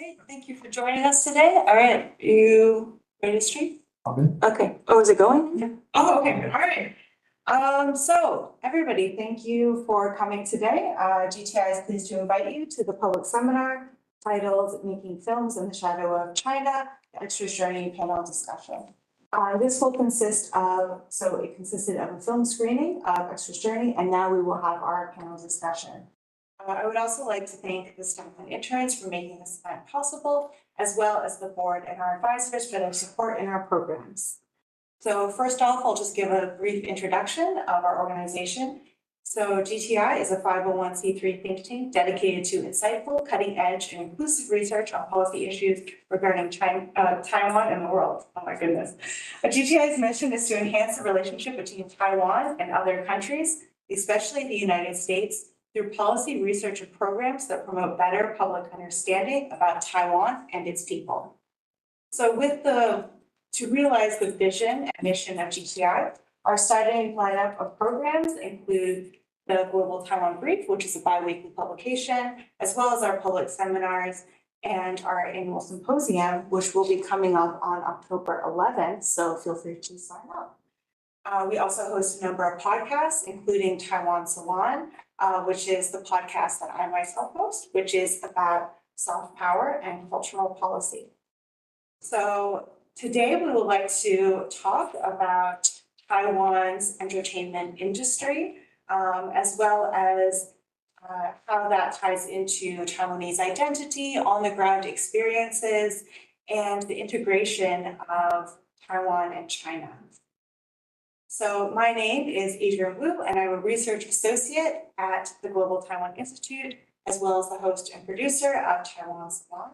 Great, thank you for joining us today. All right, you ready to stream? Okay. Oh, is it going? Yeah. Oh, okay, all right. So everybody, thank you for coming today. GTI is pleased to invite you to the public seminar titled Making Films in the Shadow of China, the Extra's Journey panel discussion. This will consisted of a film screening of Extra's Journey, and now we will have our panel discussion. I would also like to thank the staff and interns for making this event possible, as well as the board and our advisors for their support in our programs. So first off, I'll just give a brief introduction of our organization. So GTI is a 501c3 think tank dedicated to insightful, cutting-edge, and inclusive research on policy issues regarding Taiwan and the world. Oh my goodness. GTI's mission is to enhance the relationship between Taiwan and other countries, especially the United States, through policy research and programs that promote better public understanding about Taiwan and its people. So to realize the vision and mission of GTI, our starting lineup of programs include the Global Taiwan Brief, which is a bi-weekly publication, as well as our public seminars and our annual symposium, which will be coming up on October 11th, so feel free to sign up. We also host a number of podcasts, including Taiwan Salon, which is the podcast that I myself host, which is about soft power and cultural policy. So today we would like to talk about Taiwan's entertainment industry, as well as how that ties into Taiwanese identity, on-the-ground experiences, and the integration of Taiwan and China. So my name is Adrienne Wu, and I'm a research associate at the Global Taiwan Institute, as well as the host and producer of Taiwan Salon.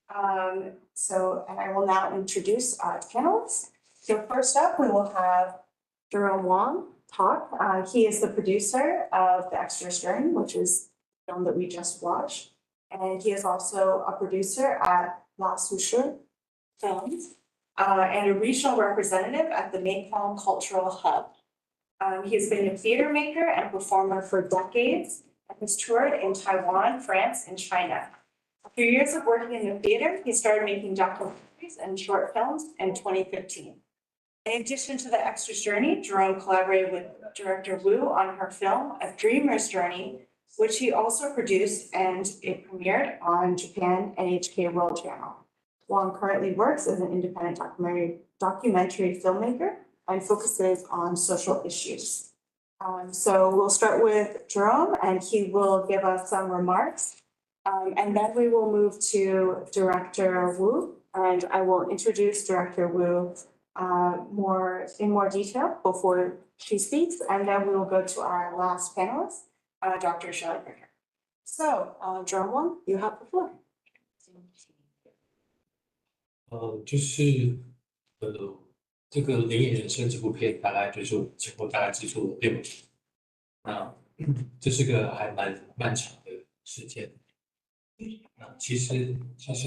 And I will now introduce our panelists. So first up, we will have Jerome Wong talk. He is the producer of The Extra's Journey, which is the film that we just watched. And he is also a producer at La Souchere Films. And a regional representative at the Mekong Cultural Hub. He has been a theater maker and performer for decades and has toured in Taiwan, France, and China. After years of working in the theater, he started making documentaries and short films in 2015. In addition to The Extra's Journey, Jerome collaborated with director Wu on her film, A Dreamer's Journey, which he also produced, and it premiered on Japan NHK World Channel. Wong currently works as an independent documentary filmmaker and focuses on social issues. So we'll start with Jerome, and he will give us some remarks. And then we will move to Director Wu, and I will introduce Director Wu in more detail before she speaks, and then we will go to our last panelist, Dr. Shelley Bricker. So, Jerome Wong, you have the floor. 这个《灵异人生》这部片大概就是我前后大概制作了6年，那这是个还蛮漫长的时间。那其实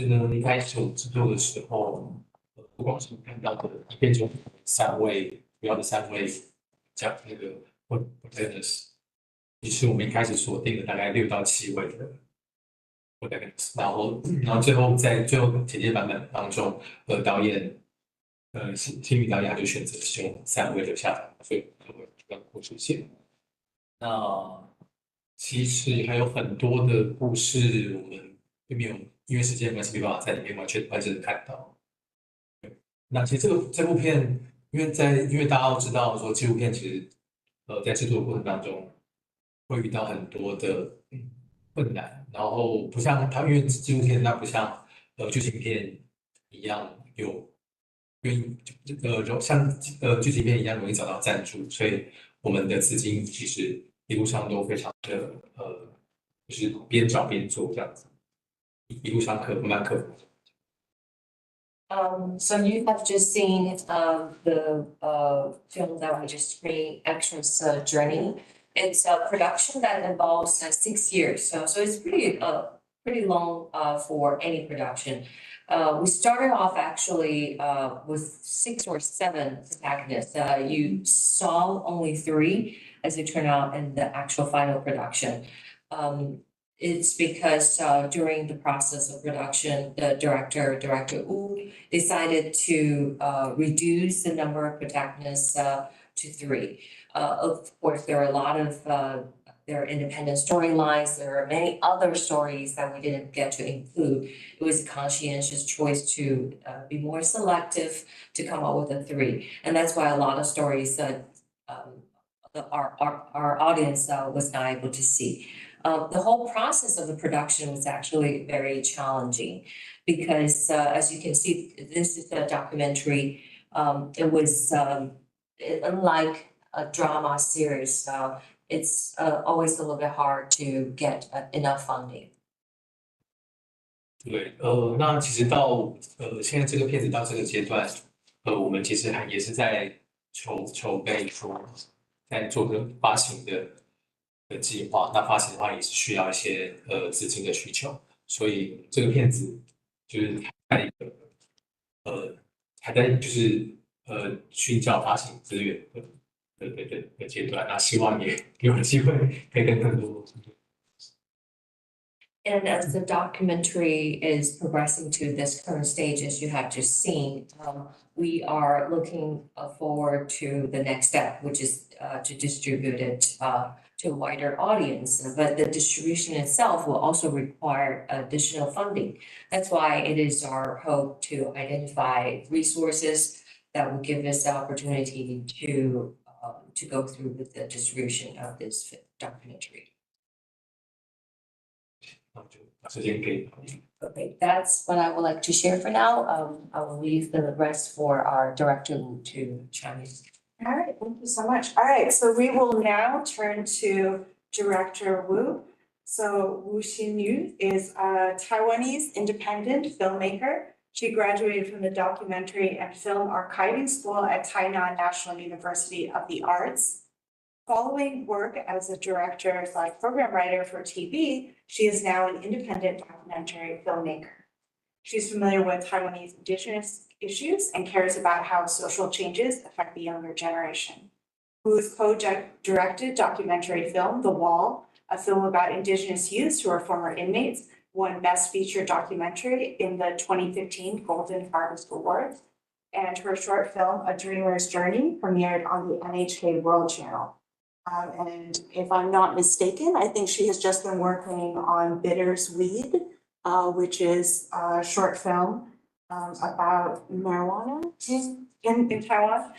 呢，一开始我们制作的时候，不光是看到的影片中主要的三位讲那个 protagonist， 其实我们一开始锁定了大概6到7位的。然后最后在最后剪接版本当中，导演新宇导演他就选择使用3位留下来，所以就会这个故事线。那其实还有很多的故事，我们并没有因为时间关系没办法在里面完整的看到。那其实这部片，因为大家都知道说纪录片其实在制作的过程当中会遇到很多的困难，然后不像它，因为纪录片它不像剧情片一样像剧情片一样容易找到赞助，所以我们的资金其实一路上都非常的就是边找边做这样子，一路上慢慢克服。So you have just seen the film that we just screened, Extra's Journey. It's a production that involves 6 years, so it's pretty long for any production. We started off actually with 6 or 7 protagonists. You saw only 3, as it turned out, in the actual final production. it's because during the process of production, the Director Wu, decided to reduce the number of protagonists to 3. Of course, there are a lot of there are independent storylines. There are many other stories that we didn't get to include. It was a conscientious choice to be more selective, to come up with a 3, and that's why a lot of stories that our audience was not able to see. The whole process of the production was actually very challenging because, as you can see, this is a documentary. It was unlike a drama series. It's always a little bit hard to get enough funding. 对，那其实到现在这个片子到这个阶段，我们其实也是在筹备说，在做个发行的计划。那发行的话也是需要一些资金的需求，所以这个片子就是在一个还在就是寻找发行资源的阶段。那希望也有机会可以跟更多。And as the documentary is progressing to this current stage, as you have just seen, we are looking forward to the next step, which is to distribute it to a wider audience. But the distribution itself will also require additional funding. That's why it is our hope to identify resources that will give us the opportunity to go through with the distribution of this documentary. Okay, that's what I would like to share for now. I will leave the rest for our director to chime in. All right, thank you so much. All right, so we will now turn to Director Wu. So Wu Xinyu is a Taiwanese independent filmmaker. She graduated from the Documentary and Film Archiving School at Tainan National University of the Arts. Following work as a director/program writer for TV, she is now an independent documentary filmmaker. She's familiar with Taiwanese indigenous issues and cares about how social changes affect the younger generation. Who has co-directed documentary film The Wall, a film about indigenous youths who are former inmates, won Best Feature Documentary in the 2015 Golden Harvest Awards, and her short film A Dreamer's Journey premiered on the NHK World Channel. And if I'm not mistaken, I think she has just been working on Bittersweed, which is a short film about marijuana in Taiwan.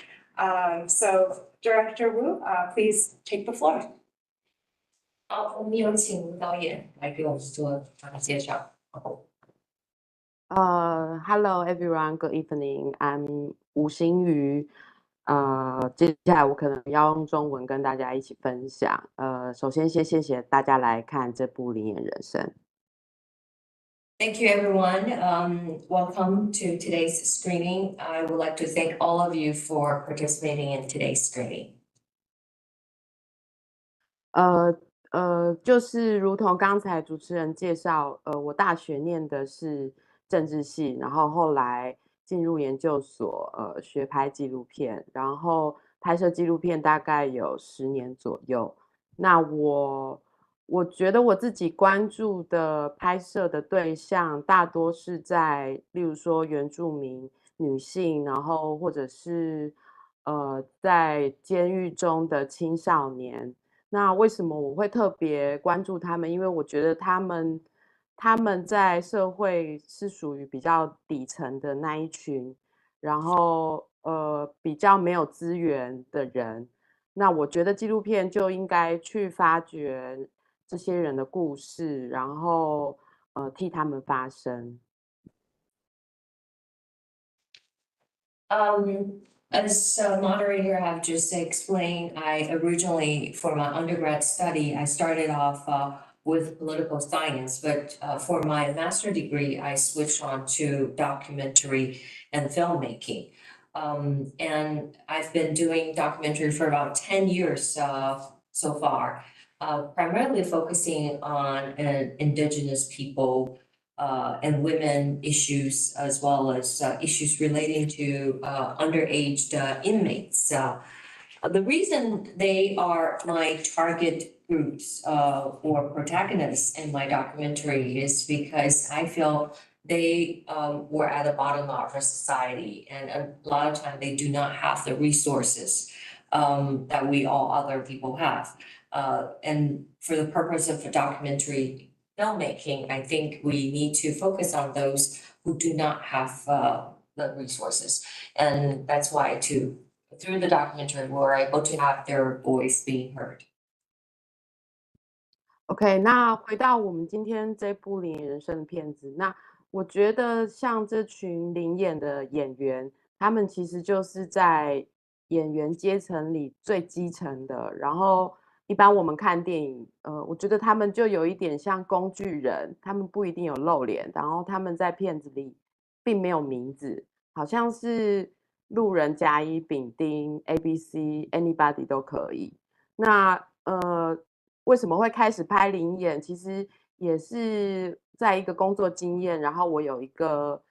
So Director Wu, please take the floor. 好，我们有请吴导演来给我们做介绍。Hello everyone, good evening. I'm 吴欣瑜。接下来我可能要用中文跟大家一起分享。首先先谢谢大家来看这部《灵眼人生》。Thank you, everyone. Welcome to today's screening. I would like to thank all of you for participating in today's screening. 就是如同刚才主持人介绍，我大学念的是政治系，然后后来进入研究所，学拍纪录片，然后拍摄纪录片大概有10年左右。那我觉得我自己关注的拍摄的对象大多是在，例如说原住民女性，然后或者是在监狱中的青少年。那为什么我会特别关注他们？因为我觉得他们在社会是属于比较底层的那一群，然后比较没有资源的人。那我觉得纪录片就应该去发掘这些人的故事，然后替他们发声。As moderator have just explained, I originally, for my undergrad study, I started off with political science, but for my master degree, I switched on to documentary and filmmaking. And I've been doing documentary for about 10 years so far, primarily focusing on indigenous people and women issues, as well as issues relating to underage inmates. The reason they are my target groups or protagonists in my documentary is because I feel they were at the bottom of our society, and a lot of time they do not have the resources that we all other people have. And for the purpose of a documentary filmmaking, I think we need to focus on those who do not have the resources. And that's why through the documentary, we're able to have their voice being heard. OK， 那回到我们今天这部《灵眼人生》的片子，那我觉得像这群灵眼的演员，他们其实就是在演员阶层里最基层的。然后一般我们看电影，我觉得他们就有一点像工具人，他们不一定有露脸，然后他们在片子里并没有名字，好像是路人甲乙丙丁 ABC anybody 都可以。那为什么会开始拍灵眼？其实也是在一个工作经验，然后我有一个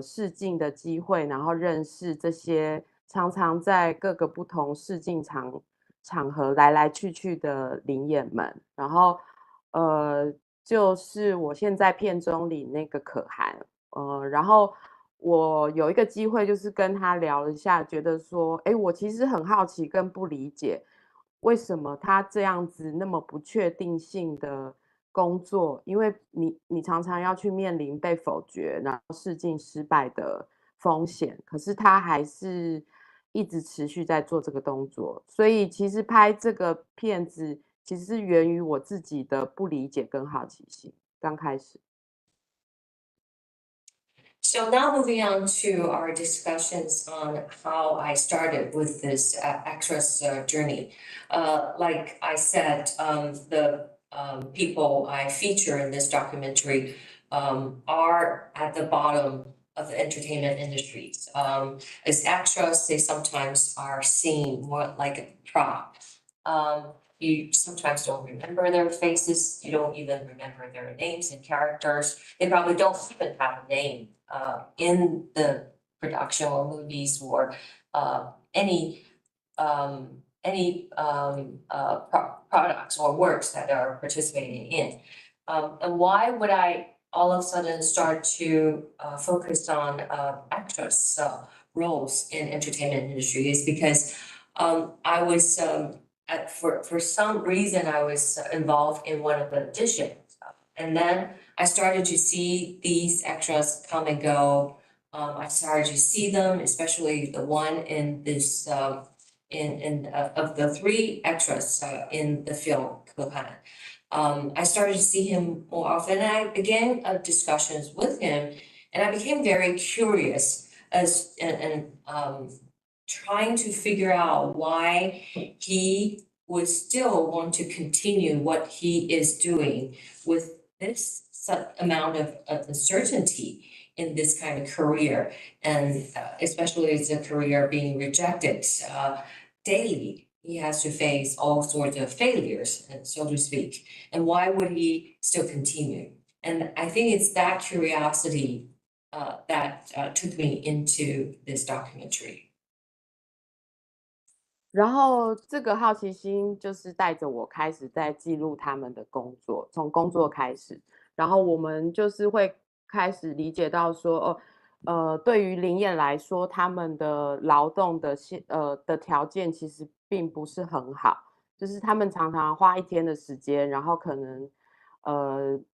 试镜的机会，然后认识这些常常在各个不同试镜场合来来去去的灵眼们，然后就是我现在片中里那个可汗，然后我有一个机会就是跟他聊了一下，觉得说，哎，我其实很好奇跟不理解。为什么他这样子那么不确定性的工作？因为你常常要去面临被否决，然后试镜失败的风险，可是他还是一直持续在做这个动作。所以其实拍这个片子，其实是源于我自己的不理解跟好奇心。刚开始。So now moving on to our discussions on how I started with this actress journey. Like I said, the people I feature in this documentary are at the bottom of the entertainment industries. As actors, they sometimes are seen more like a prop. You sometimes don't remember their faces. You don't even remember their names and characters. They probably don't even have a name in the production or movies or any products or works that are participating in. And why would I all of a sudden start to focus on actress roles in entertainment industry is because I was for some reason I was involved in one of the auditions, and then I started to see these extras come and go. I started to see them, especially the one in this of the three extras in the film Kohan. I started to see him more often, and I began discussions with him, and I became very curious and trying to figure out why he would still want to continue what he is doing with this amount of uncertainty in this kind of career, and especially as a career being rejected daily. He has to face all sorts of failures, so to speak. And why would he still continue? And I think it's that curiosity that took me into this documentary. 然后这个好奇心就是带着我开始在记录他们的工作，从工作开始，然后我们就是会开始理解到说，对于灵眼来说，他们的劳动的条件其实并不是很好，就是他们常常花一天的时间，然后可能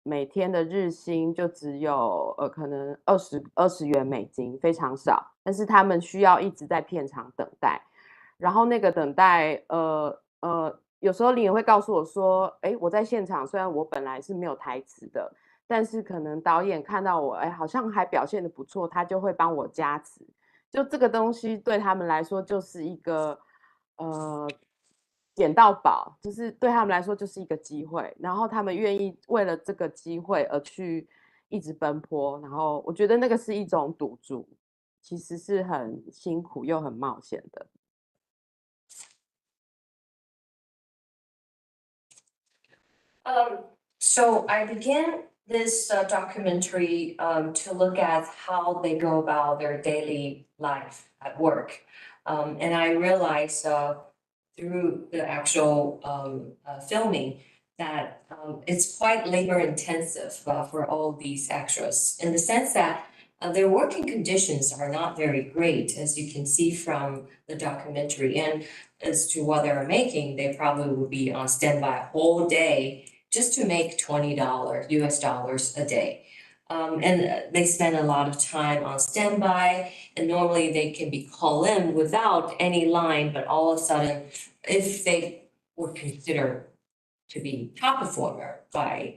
每天的日薪就只有可能20元美金，非常少，但是他们需要一直在片场等待。然后那个等待，有时候灵眼会告诉我说，哎，我在现场，虽然我本来是没有台词的，但是可能导演看到我，哎，好像还表现得不错，他就会帮我加词。就这个东西对他们来说就是一个，捡到宝，就是对他们来说就是一个机会，然后他们愿意为了这个机会而去一直奔波，然后我觉得那个是一种赌注，其实是很辛苦又很冒险的。So I began this documentary to look at how they go about their daily life at work. And I realized through the actual filming that it's quite labor intensive for all these extras, in the sense that their working conditions are not very great, as you can see from the documentary. And as to what they're making, they probably would be on standby a whole day just to make $20 US a day. And they spend a lot of time on standby, and normally they can be called in without any line, but all of a sudden, if they were considered to be top performer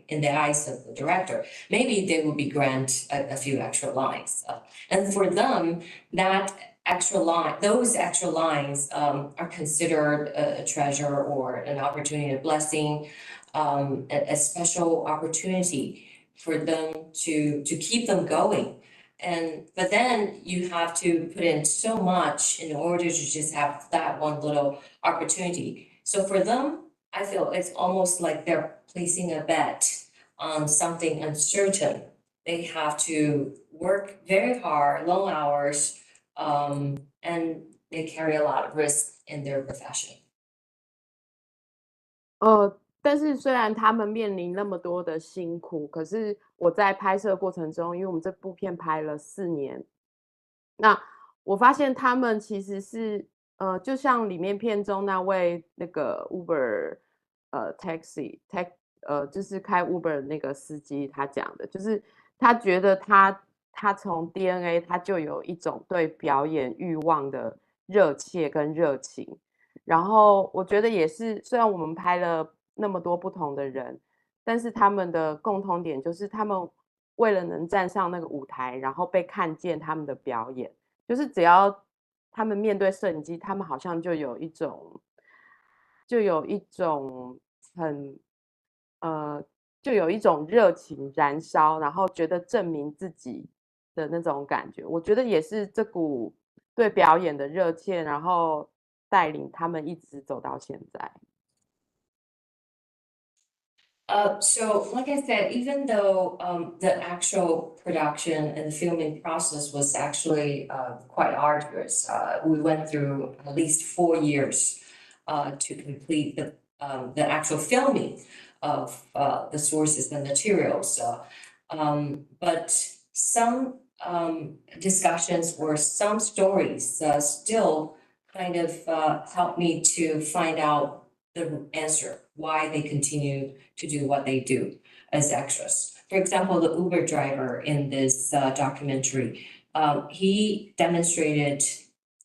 in the eyes of the director, maybe they will be granted a few extra lines. And for them, those extra lines are considered a treasure or an opportunity, a blessing, a special opportunity for them to keep them going. But then you have to put in so much in order to just have that one little opportunity. So for them, I feel it's almost like they're placing a bet on something uncertain. They have to work very hard, long hours, and they carry a lot of risk in their profession. 但是虽然他们面临那么多的辛苦，可是我在拍摄过程中，因为我们这部片拍了4年，那我发现他们其实是就像里面片中那位那个 Uber taxi 就是开 Uber 那个司机他讲的，就是他觉得他从 DNA 他就有一种对表演欲望的热切跟热情，然后我觉得也是，虽然我们拍了那么多不同的人，但是他们的共同点就是他们为了能站上那个舞台，然后被看见他们的表演，就是只要他们面对摄影机，他们好像就有一种很就有一种热情燃烧，然后觉得证明自己的那种感觉。我觉得也是这股对表演的热切，然后带领他们一直走到现在。So like I said, even though the actual production and the filming process was actually quite arduous, we went through at least 4 years to complete the actual filming of the sources and materials. But some discussions or some stories still kind of helped me to find out the answer, why they continue to do what they do as extras. For example, the Uber driver in this documentary, he demonstrated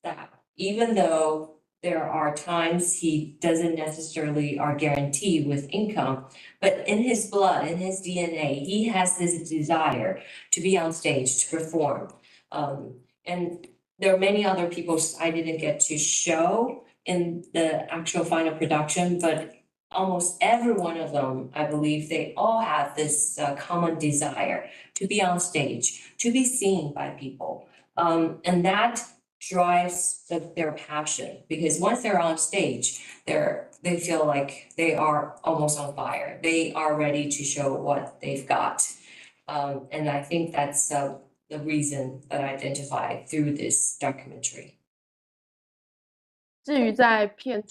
that even though there are times he doesn't necessarily are guaranteed with income, but in his blood, in his DNA, he has this desire to be on stage, to perform. And there are many other people I didn't get to show in the actual final production, but almost every one of them, I believe they all have this common desire to be on stage, to be seen by people. And that drives their passion, because once they're on stage, they feel like they are almost on fire. They are ready to show what they've got. And I think that's the reason that I identified through this documentary. 至于在片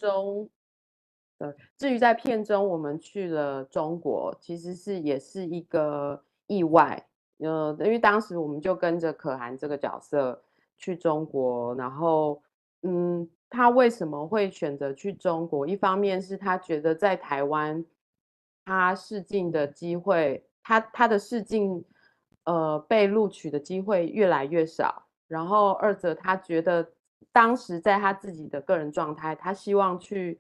中我们去了中国，其实也是一个意外。因为当时我们就跟着可涵这个角色去中国，然后他为什么会选择去中国？一方面是他觉得在台湾，他试镜的机会，他的试镜被录取的机会越来越少，然后二者他觉得当时在他自己的个人状态，他希望去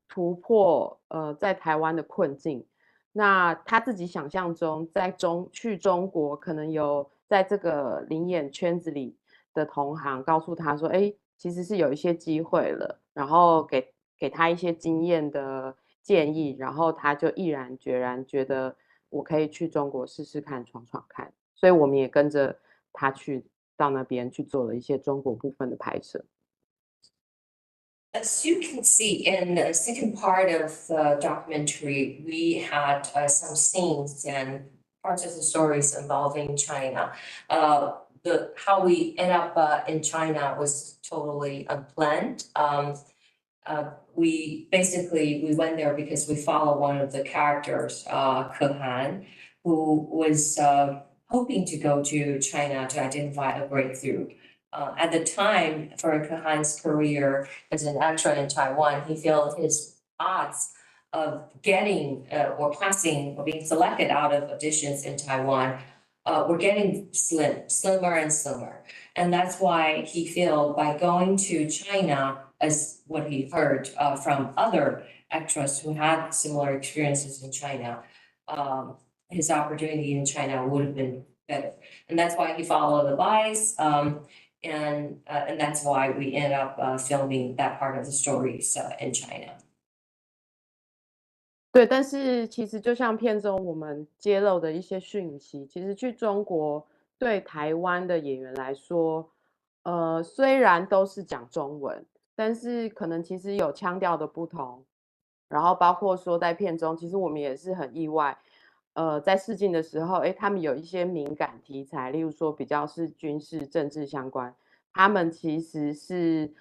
突破在台湾的困境。那他自己想象中，去中国可能有在这个临演圈子里的同行告诉他说，其实是有一些机会了，然后给他一些经验的建议，然后他就毅然决然觉得我可以去中国试试看，闯闯看。所以我们也跟着他去到那边去做了一些中国部分的拍摄。As you can see in the second part of the documentary, we had some scenes and parts of the stories involving China. How we end up in China was totally unplanned. we went there because we follow one of the characters, Kehan, who was hoping to go to China to identify a breakthrough. At the time, for Kehan's career as an actor in Taiwan, he felt his odds of getting or passing or being selected out of auditions in Taiwan were getting slimmer and slimmer. And that's why he felt by going to China, as what he heard from other actors who had similar experiences in China, his opportunity in China would have been better. And that's why he followed advice. And that's why we ended up filming that part of the stories in China. 对，但是其实就像片中我们揭露的一些讯息，其实去中国对台湾的演员来说，虽然都是讲中文，但是可能其实有腔调的不同，然后包括说在片中，其实我们也是很意外，在试镜的时候，他们有一些敏感题材，例如说比较是军事政治相关，他们其实是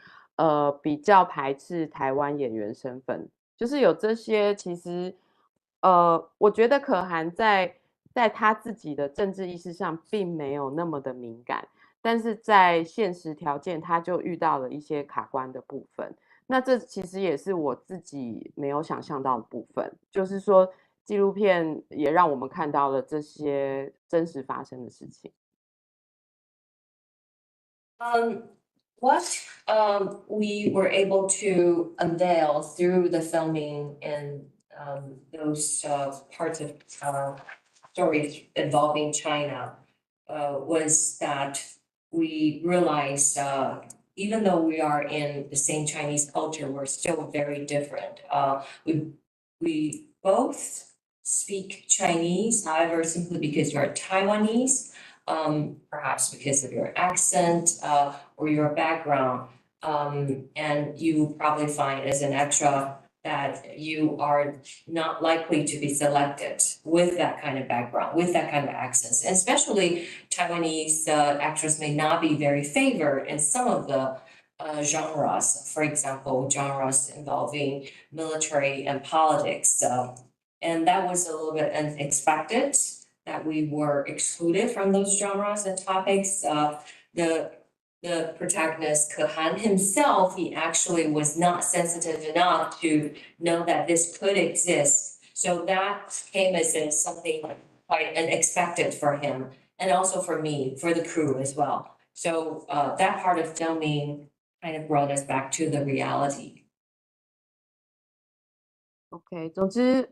比较排斥台湾演员身份。就是有这些，其实，我觉得可涵在他自己的政治意识上并没有那么的敏感，但是在现实条件他就遇到了一些卡关的部分。那这其实也是我自己没有想象到的部分，就是说纪录片也让我们看到了这些真实发生的事情。What we were able to unveil through the filming and those parts of stories involving China was that we realized even though we are in the same Chinese culture, we're still very different. We both speak Chinese, however, simply because you're Taiwanese. Perhaps because of your accent or your background. And you probably find as an extra that you are not likely to be selected with that kind of background, with that kind of accents. And especially Taiwanese actors may not be very favored in some of the genres, for example, genres involving military and politics. And that was a little bit unexpected, that we were excluded from those genres and topics. The protagonist, Kehan himself, he actually was not sensitive enough to know that this could exist. So that came as something quite unexpected for him, and also for me, for the crew as well. So that part of filming kind of brought us back to the reality. OK， 总之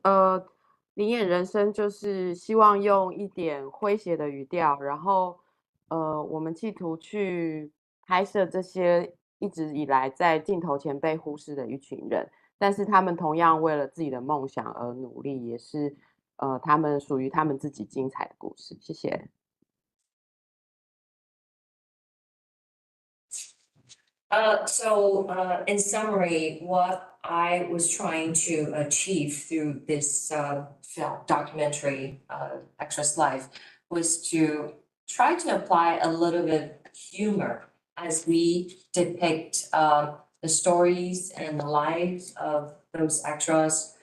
灵眼人生就是希望用一点诙谐的语调，然后我们企图去拍摄这些一直以来在镜头前被忽视的一群人，但是他们同样为了自己的梦想而努力，也是他们属于他们自己精彩的故事。谢谢。So in summary, what I was trying to achieve through this film documentary, Actress Life, was to try to apply a little bit of humor as we depict the stories and the lives of those actors.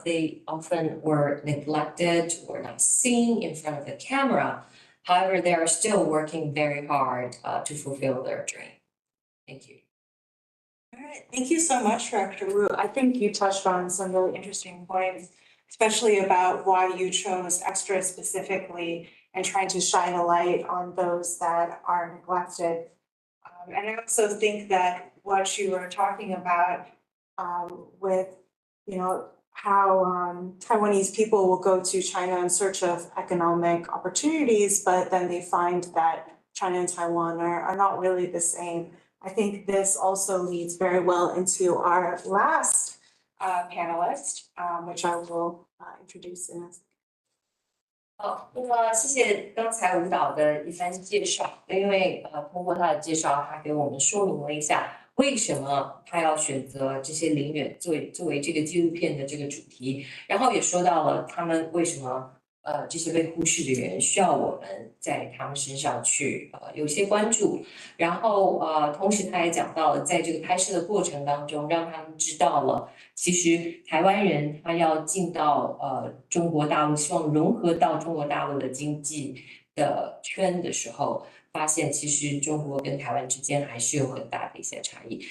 They often were neglected or not seen in front of the camera. However, they are still working very hard to fulfill their dream. Thank you. All right, thank you so much, Director Wu. I think you touched on some really interesting points, especially about why you chose extras specifically and trying to shine a light on those that are neglected. And I also think that what you were talking about with, how Taiwanese people will go to China in search of economic opportunities, but then they find that China and Taiwan are not really the same. I think this also leads very well into our last panelist, which I will introduce in a second. 好，那么谢谢刚才舞蹈的一番介绍，因为通过他的介绍，他给我们说明了一下为什么他要选择这些陵园作为这个纪录片的这个主题，然后也说到了他们为什么这些被忽视的人，需要我们在他们身上去有些关注。然后同时他也讲到了，在这个拍摄的过程当中，让他们知道了，其实台湾人他要进到中国大陆，希望融合到中国大陆的经济的圈的时候，发现其实中国跟台湾之间还是有很大的一些差异。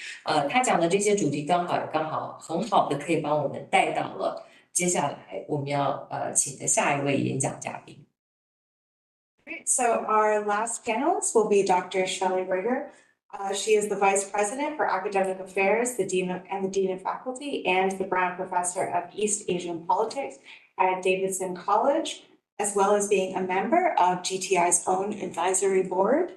他讲的这些主题刚好很好的可以帮我们带到了接下来我们要请的下一位演讲嘉宾。Great. So our last panelist will be Dr. Shelley Rigger. She is the Vice President for Academic Affairs, the Dean of Faculty, and the Brown Professor of East Asian Politics at Davidson College, as well as being a member of GTI's own advisory board.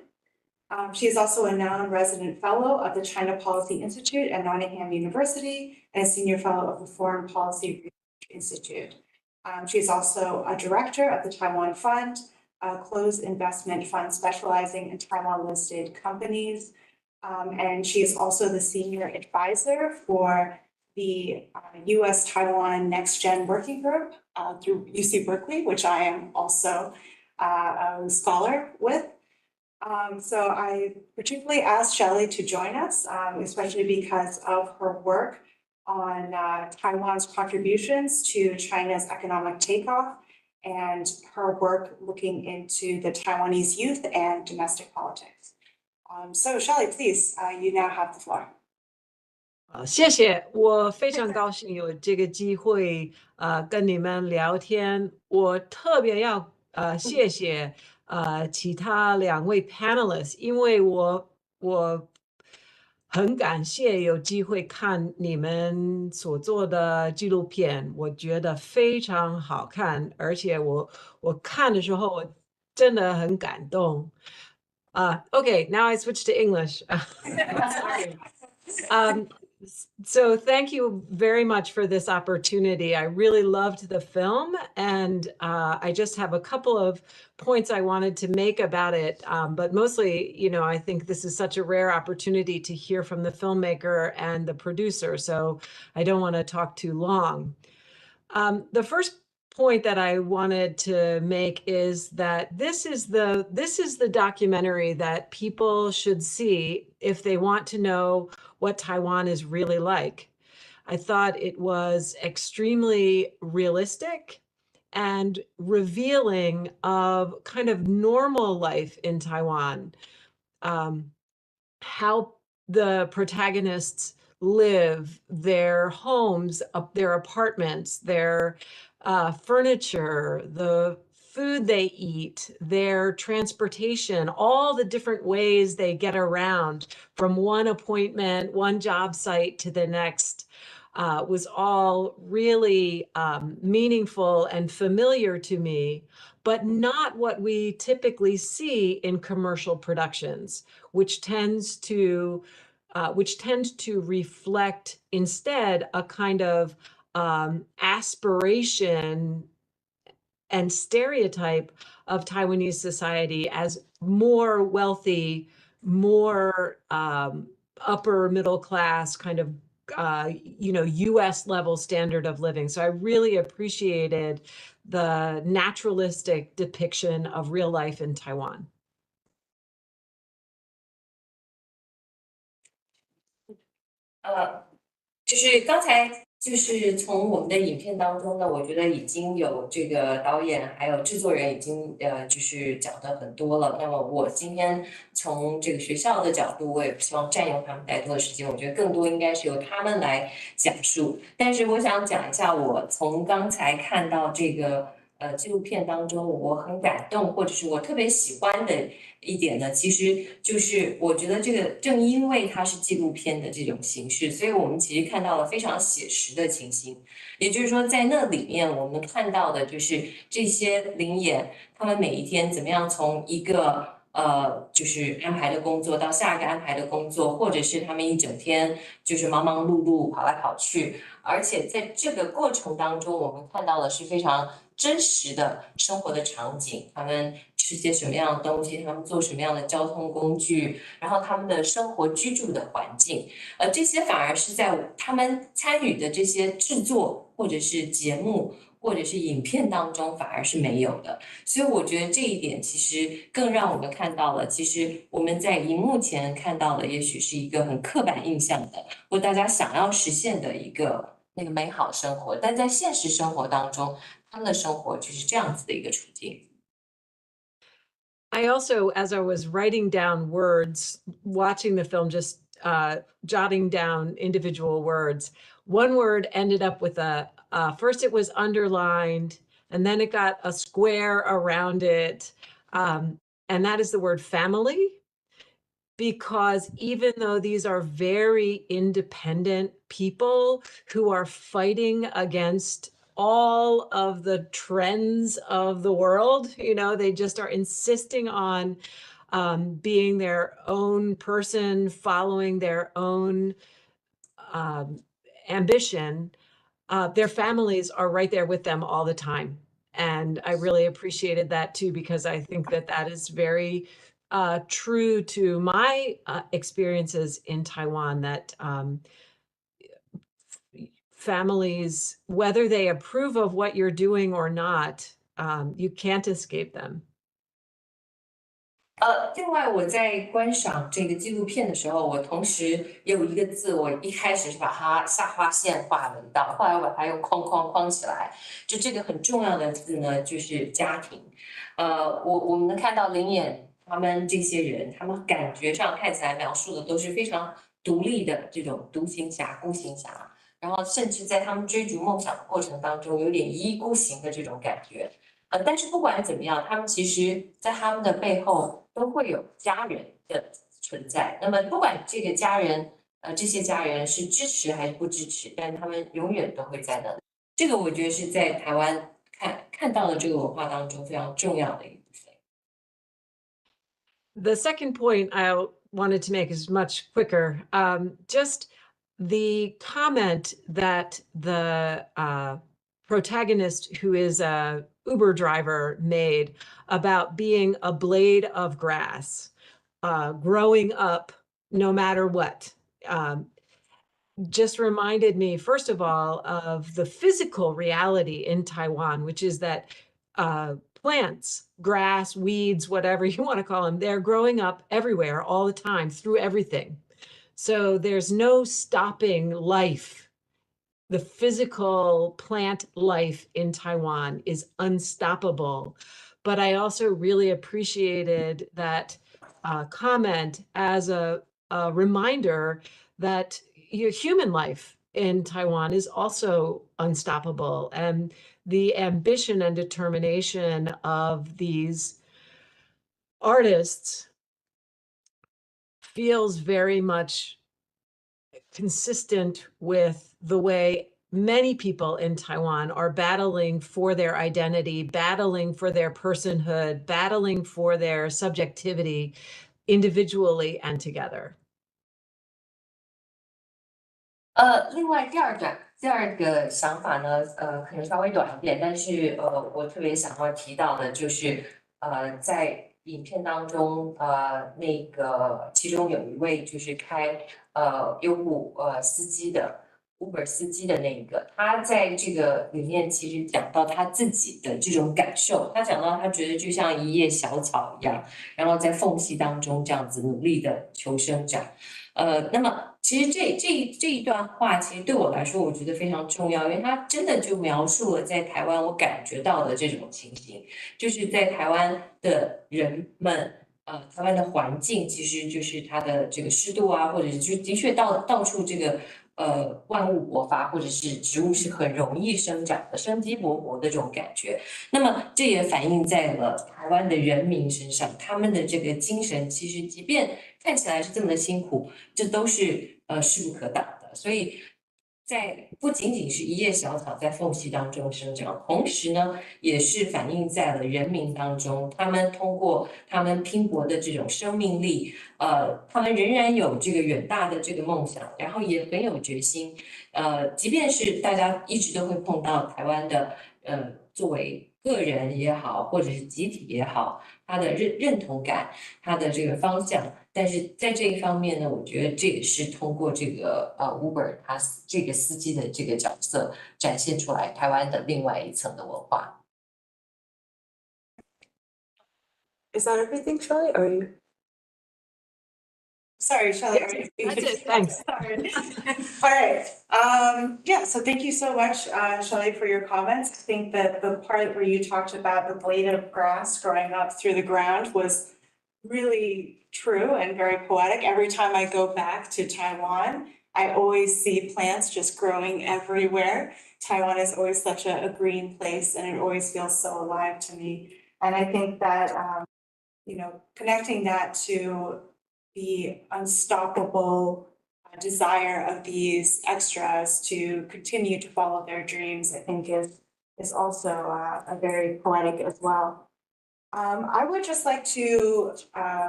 She is also a known resident fellow of the China Policy Institute at Nottingham University and a senior fellow of the Foreign Policy Research Institute. She is also a director of the Taiwan Fund, a closed investment fund specializing in Taiwan-listed companies. And she is also the senior advisor for the US-Taiwan Next Gen Working Group through UC Berkeley, which I am also a scholar with. So I particularly asked Shelley to join us, especially because of her work on Taiwan's contributions to China's economic takeoff and her work looking into the Taiwanese youth and domestic politics. So Shelley, please, you now have the floor. 谢谢，我非常高兴有这个机会跟你们聊天。我特别要谢谢其他2位 panelists， 因为我很感谢有机会看你们所做的纪录片，我觉得非常好看，而且我看的时候我真的很感动。Okay, now I switch to English. Sorry. So thank you very much for this opportunity. I really loved the film, and I just have a couple of points I wanted to make about it. But mostly, you know, I think this is such a rare opportunity to hear from the filmmaker and the producer, so I don't want to talk too long. The first point that I wanted to make is that this is the documentary that people should see if they want to know what Taiwan is really like. I thought it was extremely realistic and revealing of kind of normal life in Taiwan, how the protagonists live, their homes, their apartments, their furniture, the food they eat, their transportation, all the different ways they get around from one appointment, one job site to the next, was all really meaningful and familiar to me, but not what we typically see in commercial productions, which tend to reflect instead a kind of aspiration and stereotype of Taiwanese society as more wealthy, more upper middle class, kind of US level standard of living. So I really appreciated the naturalistic depiction of real life in Taiwan. 就是刚才就是从我们的影片当中呢，我觉得已经有这个导演还有制作人已经就是讲的很多了。那么我今天从这个学校的角度，我也不希望占用他们太多的时间，我觉得更多应该是由他们来讲述。但是我想讲一下，我从刚才看到这个纪录片当中，我很感动，或者是我特别喜欢的一点呢，其实就是我觉得这个正因为它是纪录片的这种形式，所以我们其实看到了非常写实的情形。也就是说，在那里面我们看到的就是这些灵演，他们每一天怎么样从一个就是安排的工作到下一个安排的工作，或者是他们一整天就是忙忙碌碌跑来跑去，而且在这个过程当中，我们看到的是非常真实的生活的场景，他们吃些什么样的东西，他们坐什么样的交通工具，然后他们的生活居住的环境，这些反而是在他们参与的这些制作或者是节目，或或者是影片当中反而是没有的。所以我觉得这一点其实更让我们看到了，其实我们在荧幕前看到的也许是一个很刻板印象的，或大家想要实现的一个那个美好生活，但在现实生活当中，他们的生活就是这样子的一个处境。I also, as I was writing down words, watching the film, just jotting down individual words, one word ended up with first it was underlined, and then it got a square around it. And that is the word family. Because even though these are very independent people who are fighting against all of the trends of the world, they just are insisting on being their own person, following their own ambition. Their families are right there with them all the time. And I really appreciated that too, because I think that is very true to my experiences in Taiwan, that families, whether they approve of what you're doing or not, you can't escape them. 另外我在观赏这个纪录片的时候，我同时也有一个字，我一开始是把它下划线画了一道，后来我把它用框起来。就这个很重要的字呢，就是家庭。我们能看到林演他们这些人，他们感觉上看起来描述的都是非常独立的这种独行侠、孤行侠，然后甚至在他们追逐梦想的过程当中，有点一意孤行的这种感觉。但是不管怎么样，他们其实在他们的背后都会有家人的存在。那么不管这个家人，这些家人是支持还是不支持，但他们永远都会在那里。这个我觉得是在台湾看到的这个文化当中非常重要的一部分。The second point I wanted to make is much quicker. Just the comment that the protagonist, who is a Uber driver, made about being a blade of grass, growing up no matter what, just reminded me, first of all, of the physical reality in Taiwan, which is that plants, grass, weeds, whatever you want to call them, they're growing up everywhere all the time through everything. So there's no stopping life. The physical plant life in Taiwan is unstoppable. But I also really appreciated that comment as a reminder that human life in Taiwan is also unstoppable. And the ambition and determination of these artists feels very much consistent with the way many people in Taiwan are battling for their identity, battling for their personhood, battling for their subjectivity individually and together. 另外第二个想法呢，可能稍微短一点，但是我特别想要提到的就是，在影片当中，那个其中有一位就是开优步司机的 Uber 司机的那个，他在这个里面其实讲到他自己的这种感受，他讲到他觉得就像一叶小草一样，然后在缝隙当中这样子努力的求生长。那么其实这一段话，其实对我来说，我觉得非常重要，因为它真的就描述了在台湾我感觉到的这种情形，就是在台湾的人们，台湾的环境其实就是它的这个湿度啊，或者是就的确到处这个万物勃发，或者是植物是很容易生长的，生机勃勃的这种感觉。那么这也反映在了台湾的人民身上，他们的这个精神其实即便看起来是这么的辛苦，这都是势不可挡的。所以在不仅仅是一叶小草在缝隙当中生长，同时呢，也是反映在了人民当中，他们通过他们拼搏的这种生命力，他们仍然有这个远大的这个梦想，然后也很有决心，即便是大家一直都会碰到台湾的作为个人也好，或者是集体也好，他的认同感，他的这个方向。但是在这一方面呢，我觉得这也是通过这个Uber 他这个司机的这个角色展现出来台湾的另外一层的文化。Is that everything, Shelley? Or are you? Sorry, Shelley. That's it. Thanks. Sorry. All right. Yeah, so thank you so much, Shelley, for your comments. I think that the part where you talked about the blade of grass growing up through the ground was really true and very poetic. Every time I go back to Taiwan, I always see plants just growing everywhere. Taiwan is always such a green place, and it always feels so alive to me. And I think that, connecting that to the unstoppable desire of these extras to continue to follow their dreams, I think is also a very poetic as well. I would just like to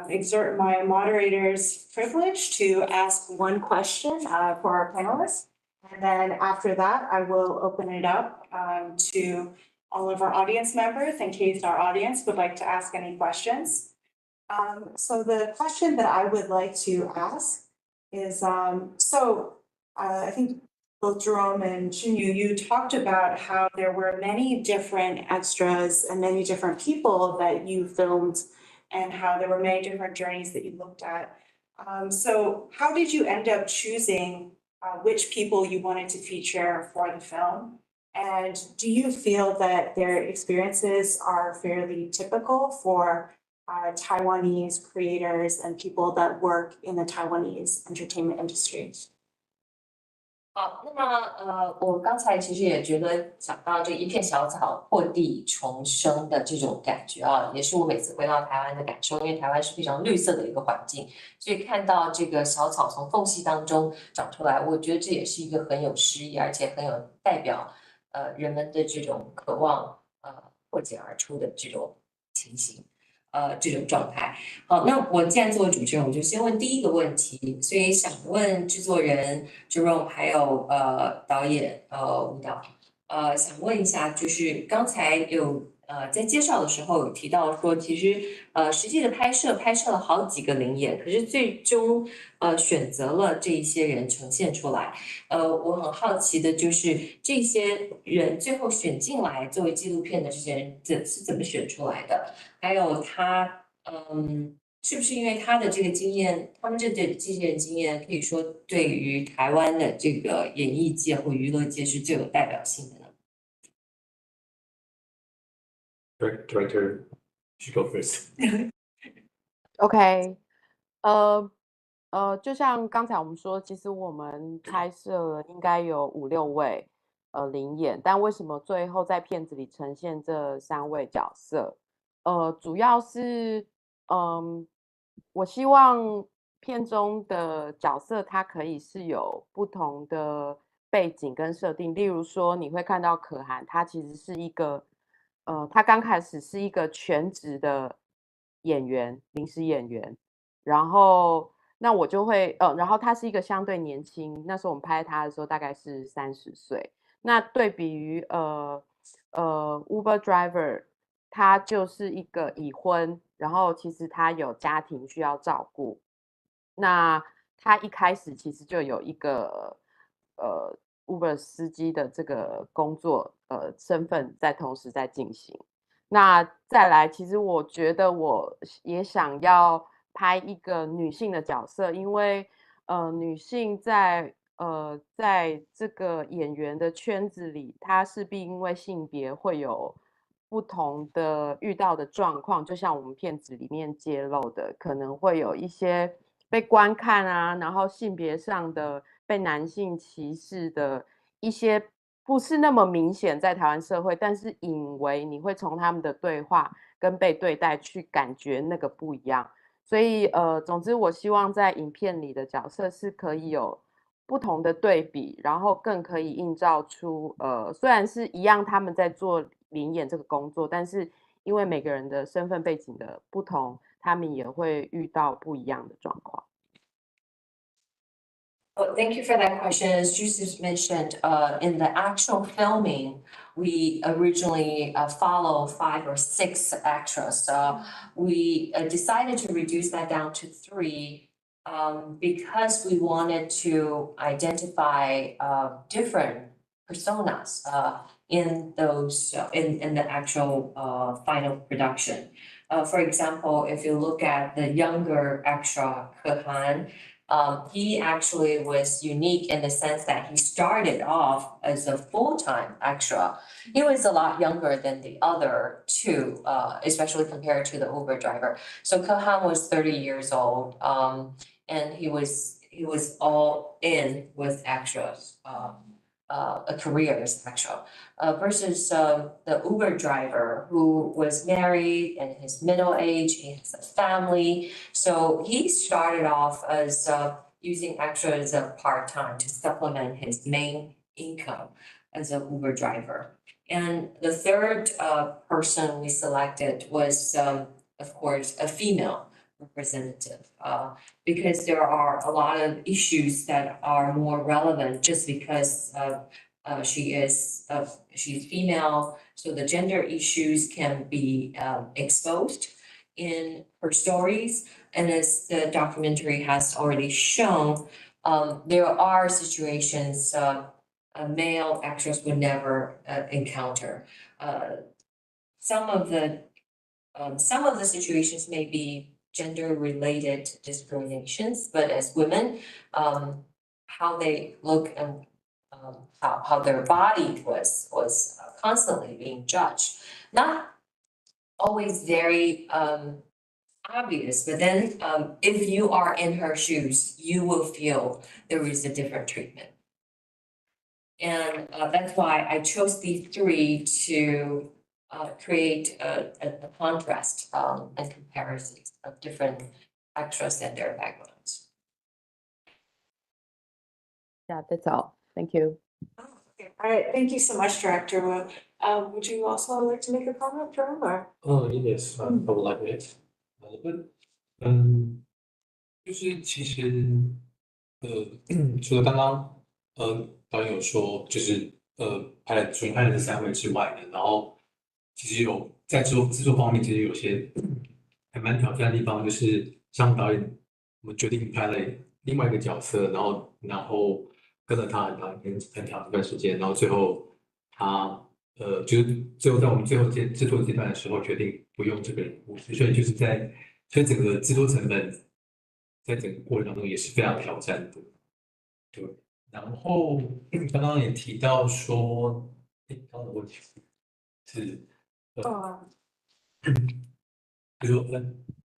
exert my moderator's privilege to ask one question for our panelists. And then after that, I will open it up to all of our audience members in case our audience would like to ask any questions. So the question that I would like to ask is, I think both Jerome and Xunyu, you talked about how there were many different extras and many different people that you filmed and how there were many different journeys that you looked at. So how did you end up choosing which people you wanted to feature for the film? And do you feel that their experiences are fairly typical for Taiwanese creators and people that work in the Taiwanese entertainment industry? 好，那么我刚才其实也觉得想到这一片小草破地重生的这种感觉啊，也是我每次回到台湾的感受，因为台湾是非常绿色的一个环境，所以看到这个小草从缝隙当中长出来，我觉得这也是一个很有诗意，而且很有代表人们的这种渴望破茧而出的这种情形。这种状态。好，那我既然作为主持人，我就先问第一个问题，所以想问制作人 Jerome 还有导演舞蹈，想问一下，就是刚才有在介绍的时候有提到说，其实实际的拍摄了好几个灵演，可是最终选择了这一些人呈现出来。我很好奇的就是这些人最后选进来作为纪录片的这些人是怎么选出来的？还有他，是不是因为他的这个经验，他们这些人经验，可以说对于台湾的这个演艺界或娱乐界是最有代表性的呢 Director, you go first. OK，就像刚才我们说，其实我们拍摄了应该有5、6位灵演，但为什么最后在片子里呈现这3位角色？主要是我希望片中的角色它可以是有不同的背景跟设定，例如说你会看到可涵，他其实是一个他刚开始是一个全职的演员，临时演员，然后那我就会然后他是一个相对年轻，那时候我们拍他的时候大概是30岁，那对比于Uber driver。他就是一个已婚，然后其实他有家庭需要照顾。那他一开始其实就有一个Uber 司机的这个工作身份在同时在进行。那再来，其实我觉得我也想要拍一个女性的角色，因为女性在这个演员的圈子里，她势必因为性别会有不同的遇到的状况，就像我们片子里面揭露的，可能会有一些被观看啊，然后性别上的被男性歧视的一些不是那么明显在台湾社会，但是隐为你会从他们的对话跟被对待去感觉那个不一样。所以总之我希望在影片里的角色是可以有不同的对比，然后更可以映照出虽然是一样他们在做灵演这个工作，但是因为每个人的身份背景的不同，他们也会遇到不一样的状况。Well, thank you for that question. As Jesus mentioned, in the actual filming, we originally follow 5 or 6 extras. We decided to reduce that down to 3 because we wanted to identify different personas in those in the actual final production. For example, if you look at the younger extra, Ke Han, he actually was unique in the sense that he started off as a full-time extra. He was a lot younger than the other 2, especially compared to the Uber driver. So Ke Han was 30 years old, and he was all in with extras, a career as extra, versus the Uber driver who was married and his middle age, he has a family. So he started off as using extra as a part-time to supplement his main income as an Uber driver. And the third person we selected was, of course, a female representative, because there are a lot of issues that are more relevant just because she's female, so the gender issues can be exposed in her stories. And as the documentary has already shown, there are situations male actors would never encounter. Some of the situations may be gender-related discriminations, but as women, how they look and how their body was constantly being judged. Not always very obvious, but then if you are in her shoes, you will feel there is a different treatment. And that's why I chose these 3 to create a contrast and comparisons of different extras and their backgrounds. Yeah, that's all. Thank you. Okay. All right, thank you so much, Director Wu. Would you also like to make a comment, Jerome, or? Yes, I would like it. 就是其实除了刚刚导演有说，就是除了拍了这3位之外呢，然后其实有在制作方面，其实有些还蛮挑战的地方，就是像导演我们决定拍了另外一个角色，然后跟了他很长一段时间，然后最后他就是最后在我们最后制作阶段的时候，决定不用这个人物，所以就是所以整个制作成本在整个过程当中也是非常挑战的，对。然后刚刚也提到说，刚刚的问题是就说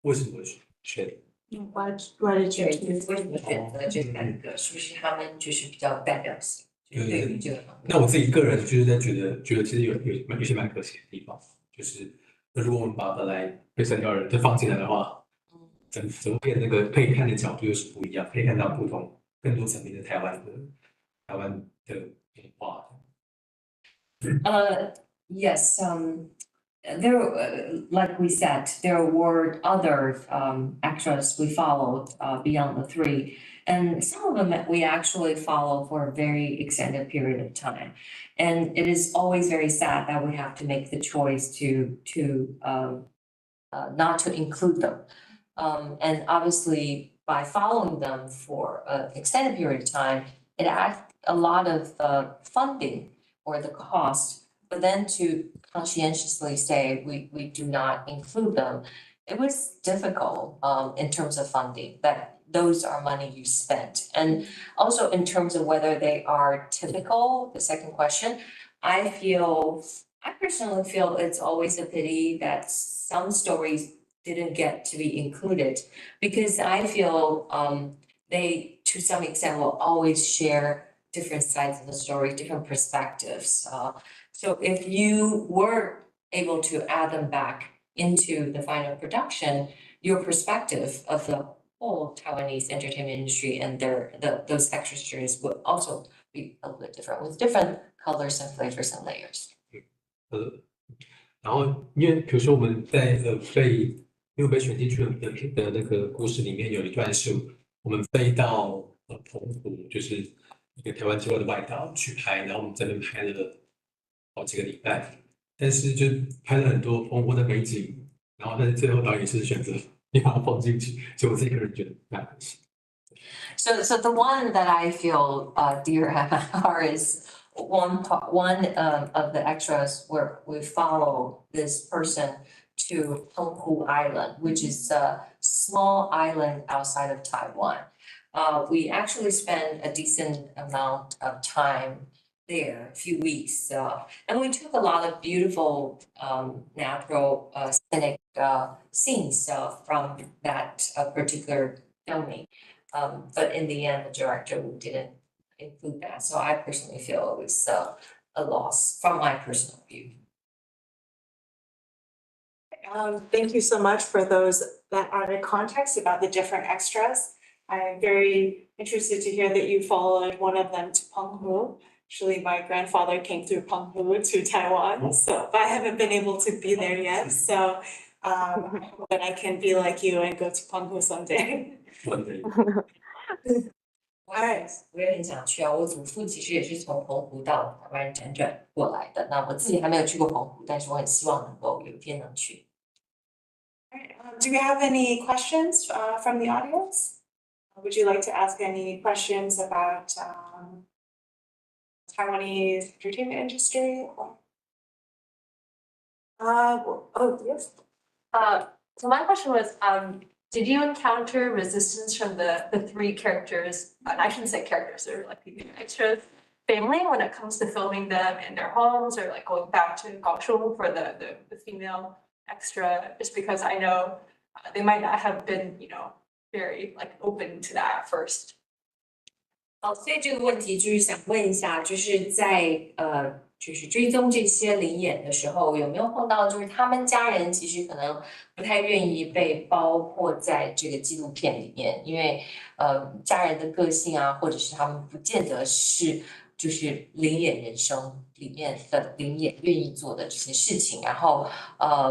为什么选Why did you 对， choose? 为什么选择这3个？是不是他们就是比较代表性？对于这个行业。那我自己个人就是在觉得其实有些蛮可惜的地方，就是如果我们把本来被删掉的人再放进来的话，整部片那个可以看的角度又是不一样，可以看到更多层面的台湾的文化。Yes, there, like we said, there were other extras we followed beyond the 3, and some of them we actually follow for a very extended period of time. And it is always very sad that we have to make the choice to not to include them. And obviously, by following them for an extended period of time, it adds a lot of funding or the cost. But then to conscientiously say we do not include them, it was difficult in terms of funding, that those are money you spent. And also in terms of whether they are typical, the second question, I personally feel it's always a pity that some stories didn't get to be included, because I feel they, to some extent, will always share different sides of the story, different perspectives. So if you were able to add them back into the final production, your perspective of the whole Taiwanese entertainment industry and those extra stories would also be a little bit different, with different colors and flavors and layers. 然后因为比如说我们在被选进去的那个故事里面有一段是我们飞到澎湖，就是一个台湾之外的外岛去拍，然后我们在那边拍了好几个礼拜，但是就拍了很多澎湖的美景，然后但是最后导演是选择没把它放进去，所以我自己个人觉得蛮可惜。So the one that I feel dear at my heart is one of the extras where we follow this person to Penghu Island, which is a small island outside of Taiwan. We actually spent a decent amount of time there, a few weeks, and we took a lot of beautiful natural scenic scenes from that particular filming. But in the end, the director didn't include that, so I personally feel it was a loss from my personal view. Thank you so much for that added context about the different extras. I'm very interested to hear that you followed one of them to Penghu. Actually, my grandfather came through Penghu to Taiwan, but I haven't been able to be there yet. So I hope that I can be like you and go to Penghu someday. One day. 我也很想去啊！我祖父其实也是从澎湖到台湾辗转过来的。那我自己还没有去过澎湖，但是我很希望能够有一天能去。Do we have any questions from the audience? Would you like to ask any questions about Taiwanese entertainment industry? Oh, yes. So my question was, did you encounter resistance from the three characters? And I shouldn't say characters, they're like the extra family when it comes to filming them in their homes or like going back to Kaohsiung for the female extra, just because I know they might not have been, very like open to that at first. 所以这个问题就是想问一下，就是在就是追踪这些灵演的时候，有没有碰到就是他们家人其实可能不太愿意被包括在这个纪录片里面，因为家人的个性啊，或者是他们不见得是就是灵演人生里面的灵演愿意做的这些事情，然后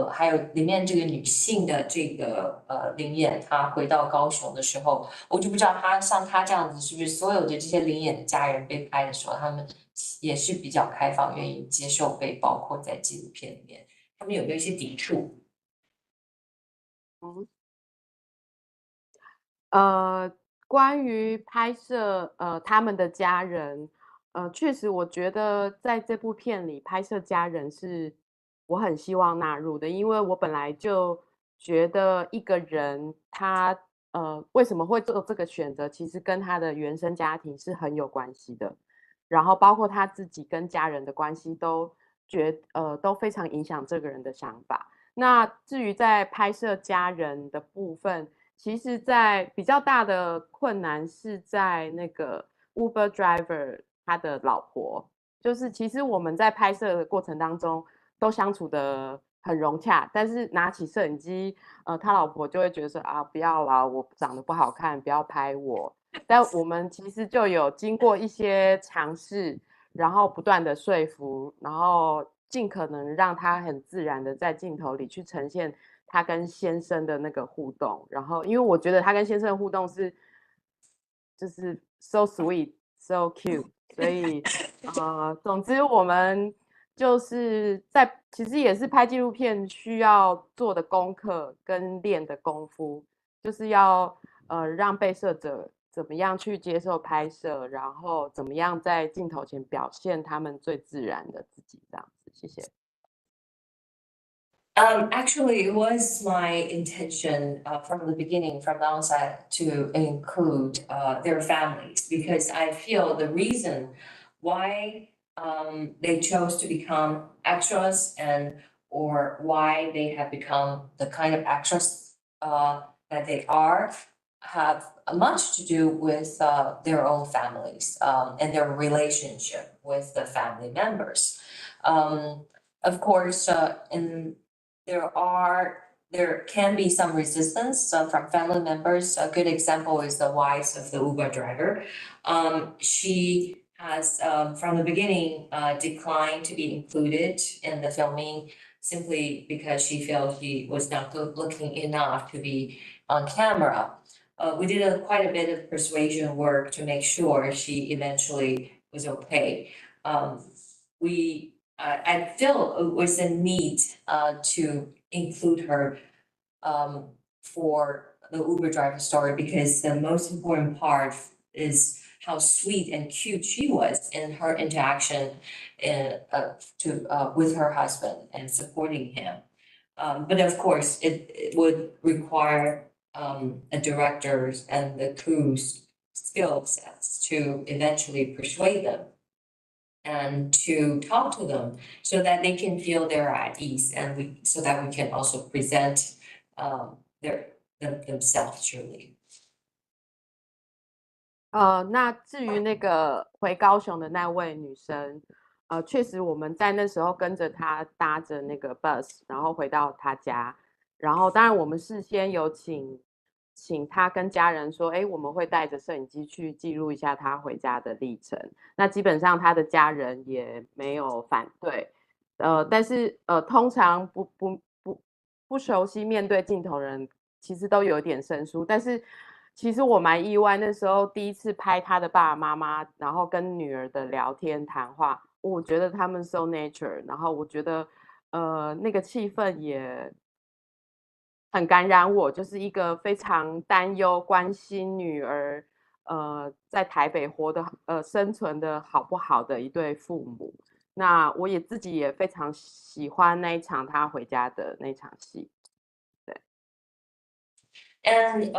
还有里面这个女性的这个灵演，她回到高雄的时候，我就不知道她像她这样子，是不是所有的这些灵演的家人被拍的时候，他们也是比较开放，愿意接受被包括在纪录片里面，他们有没有一些抵触？关于拍摄他们的家人。确实，我觉得在这部片里拍摄家人是我很希望纳入的，因为我本来就觉得一个人他为什么会做这个选择，其实跟他的原生家庭是很有关系的，然后包括他自己跟家人的关系都非常影响这个人的想法。那至于在拍摄家人的部分，其实在比较大的困难是在那个 Uber driver。他的老婆，就是其实我们在拍摄的过程当中都相处得很融洽，但是拿起摄影机，他老婆就会觉得说啊，不要啦，我长得不好看，不要拍我。但我们其实就有经过一些尝试，然后不断的说服，然后尽可能让他很自然的在镜头里去呈现他跟先生的那个互动。然后，因为我觉得他跟先生的互动是就是 so sweet。So cute， 所以总之我们就是其实也是拍纪录片需要做的功课跟练的功夫，就是要让被摄者怎么样去接受拍摄，然后怎么样在镜头前表现他们最自然的自己，这样子。谢谢。Actually, it was my intention from the beginning, from the onset, to include their families, because I feel the reason why they chose to become extras or why they have become the kind of extras that they are have much to do with their own families and their relationship with the family members. Of course, there can be some resistance from family members. A good example is the wife of the Uber driver. She has, from the beginning, declined to be included in the filming simply because she felt she was not good looking enough to be on camera. we did quite a bit of persuasion work to make sure she eventually was okay. I feel it was a need to include her for the Uber driver story because the most important part is how sweet and cute she was in her interaction with her husband and supporting him. But of course, it would require a director's and the crew's skill sets to eventually persuade them and to talk to them so that they can feel they're at ease and so that we can also present themselves truly. 那至于那个回高雄的那位女生，确实我们在那时候跟着她搭着那个 bus， 然后回到她家，然后当然我们事先有请她跟家人说，我们会带着摄影机去记录一下她回家的历程。那基本上她的家人也没有反对，但是通常不熟悉面对镜头的人，其实都有点生疏，但是。其实我蛮意外，那时候第一次拍他的爸爸妈妈，然后跟女儿的聊天谈话，我觉得他们 so nature， 然后我觉得那个气氛也很感染我，就是一个非常担忧、关心女儿在台北生存的好不好的一对父母。那我自己也非常喜欢那一场他回家的那场戏。And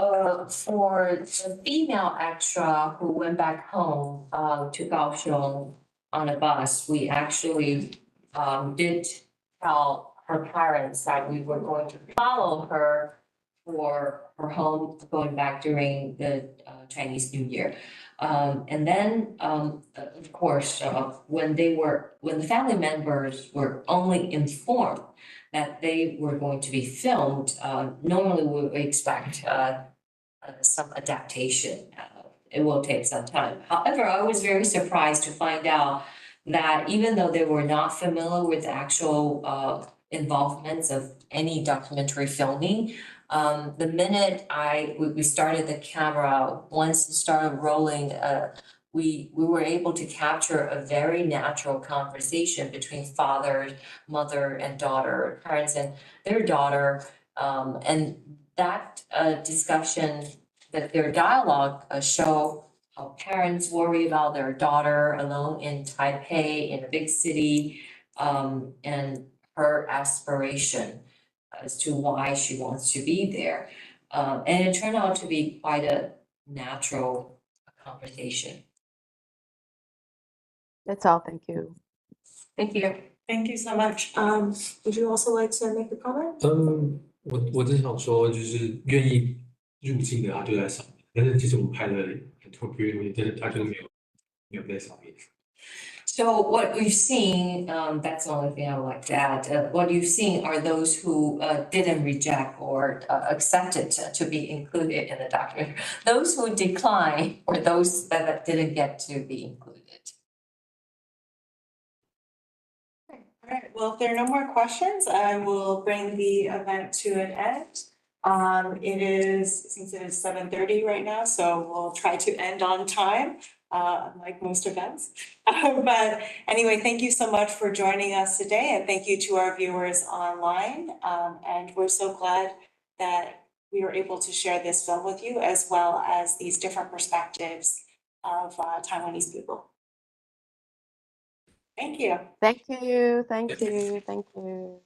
for the female extra who went back home to Kaohsiung on a bus, we actually did tell her parents that we were going to follow her for her home going back during the Chinese New Year. And then, of course, when the family members were only informed that they were going to be filmed, normally we would expect some adaptation. It will take some time. However, I was very surprised to find out that even though they were not familiar with the actual involvements of any documentary filming, the minute we started the camera, once it started rolling, we were able to capture a very natural conversation between father, mother, and daughter, parents and their daughter. And that discussion, that their dialogue show how parents worry about their daughter alone in Taipei, in a big city, and her aspiration as to why she wants to be there. And it turned out to be quite a natural conversation. That's all. Thank you. Thank you. Thank you so much. Would you also like to make a comment? 我只想说，就是愿意入境的他就在上面，但是其实我们拍了很多别的东西，但是他就没有在上面。So what we've seen, that's the only thing I would like to add. What you've seen are those who didn't reject or accepted to be included in the documentary. Those who declined or those that didn't get to be included. All right, well, if there are no more questions, I will bring the event to an end. Since it is 7:30 right now, so we'll try to end on time, like most events. But anyway, thank you so much for joining us today, and thank you to our viewers online. And we're so glad that we were able to share this film with you, as well as these different perspectives of Taiwanese people. Thank you. Thank you. Thank you. Thank you.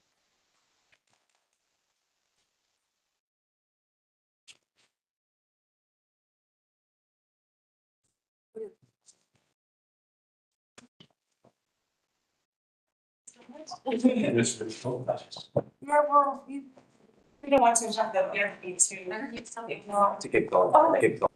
Yeah, well, we don't want to have the airbnb to keep going. Keep going.